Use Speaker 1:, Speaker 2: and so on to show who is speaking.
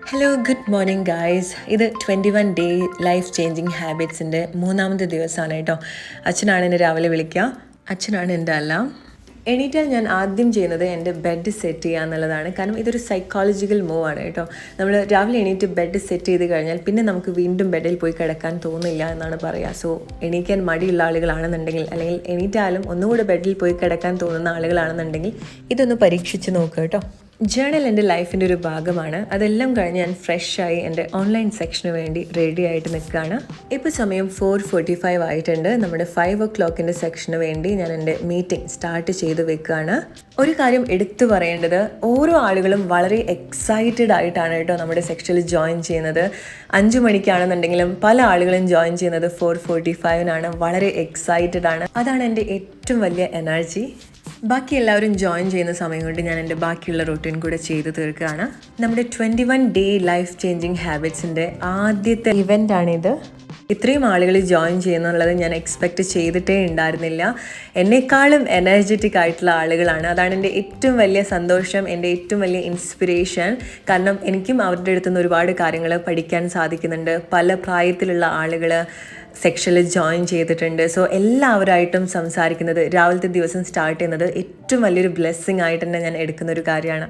Speaker 1: Hello good morning guys. ഇത് 21 day life changing ഹാബിറ്റ്സിൻ്റെ മൂന്നാമത്തെ ദിവസമാണ് കേട്ടോ. അച്ഛനാണ് എന്നെ രാവിലെ വിളിക്കുക, അച്ഛനാണ് എൻ്റെ അലാം. എണീറ്റാൽ ഞാൻ ആദ്യം ചെയ്യുന്നത് എൻ്റെ ബെഡ് സെറ്റ് ചെയ്യുക എന്നുള്ളതാണ്. കാരണം ഇതൊരു സൈക്കോളജിക്കൽ മൂവ് ആണ് കേട്ടോ. നമ്മൾ രാവിലെ എണീറ്റ് ബെഡ് സെറ്റ് ചെയ്ത് കഴിഞ്ഞാൽ പിന്നെ നമുക്ക് വീണ്ടും ബെഡിൽ പോയി കിടക്കാൻ തോന്നില്ല എന്നാണ് പറയുക. സോ എണീക്കാൻ മടിയുള്ള ആളുകളാണെന്നുണ്ടെങ്കിൽ, അല്ലെങ്കിൽ എണീറ്റാലും ഒന്നുകൂടെ ബെഡിൽ പോയി കിടക്കാൻ തോന്നുന്ന ആളുകളാണെന്നുണ്ടെങ്കിൽ ഇതൊന്ന് പരീക്ഷിച്ച് നോക്കുക കേട്ടോ. ജേണൽ എൻ്റെ ലൈഫിൻ്റെ ഒരു ഭാഗമാണ്. അതെല്ലാം കഴിഞ്ഞ് ഞാൻ ഫ്രഷായി എൻ്റെ ഓൺലൈൻ സെക്ഷന് വേണ്ടി റെഡി ആയിട്ട് നിൽക്കുകയാണ്. ഇപ്പോൾ സമയം 4:45 ആയിട്ടുണ്ട്. നമ്മുടെ 5 o'clock സെക്ഷന് വേണ്ടി ഞാൻ എൻ്റെ മീറ്റിംഗ് സ്റ്റാർട്ട് ചെയ്ത് വെക്കുകയാണ്. ഒരു കാര്യം എടുത്തു പറയേണ്ടത്, ഓരോ ആളുകളും വളരെ എക്സൈറ്റഡ് ആയിട്ടാണ് കേട്ടോ നമ്മുടെ സെക്ഷനിൽ ജോയിൻ ചെയ്യുന്നത്. 5 മണിക്കാണെന്നുണ്ടെങ്കിലും പല ആളുകളും ജോയിൻ ചെയ്യുന്നത് 4:45-നാണ്. വളരെ എക്സൈറ്റഡ് ആണ്. അതാണ് എൻ്റെ ഏറ്റവും വലിയ എനർജി. ബാക്കി എല്ലാവരും ജോയിൻ ചെയ്യുന്ന സമയം കൊണ്ട് ഞാൻ എൻ്റെ ബാക്കിയുള്ള റൂട്ടീൻ കൂടെ ചെയ്ത് തീർക്കുകയാണ്. നമ്മുടെ 21 ഡേ ലൈഫ് ചേഞ്ചിങ് ഹാബിറ്റ്സിൻ്റെ ആദ്യത്തെ ഇവൻ്റാണിത്. ഇത്രയും ആളുകൾ ജോയിൻ ചെയ്യുന്നുള്ളത് ഞാൻ എക്സ്പെക്റ്റ് ചെയ്തിട്ടേ ഉണ്ടായിരുന്നില്ല. എന്നെക്കാളും എനർജറ്റിക് ആയിട്ടുള്ള ആളുകളാണ്. അതാണ് എൻ്റെ ഏറ്റവും വലിയ സന്തോഷം, എൻ്റെ ഏറ്റവും വലിയ ഇൻസ്പിറേഷൻ. കാരണം എനിക്കും അവരുടെ അടുത്ത് നിന്ന് ഒരുപാട് കാര്യങ്ങൾ പഠിക്കാൻ സാധിക്കുന്നുണ്ട്. പല പ്രായത്തിലുള്ള ആളുകൾ സെക്ഷനിൽ ജോയിൻ ചെയ്തിട്ടുണ്ട്. സോ എല്ലാവരായിട്ടും സംസാരിക്കുന്നത്, രാവിലത്തെ ദിവസം സ്റ്റാർട്ട് ചെയ്യുന്നത് ഏറ്റവും വലിയൊരു ബ്ലെസ്സിങ് ആയിട്ട് തന്നെ ഞാൻ എടുക്കുന്ന ഒരു കാര്യമാണ്.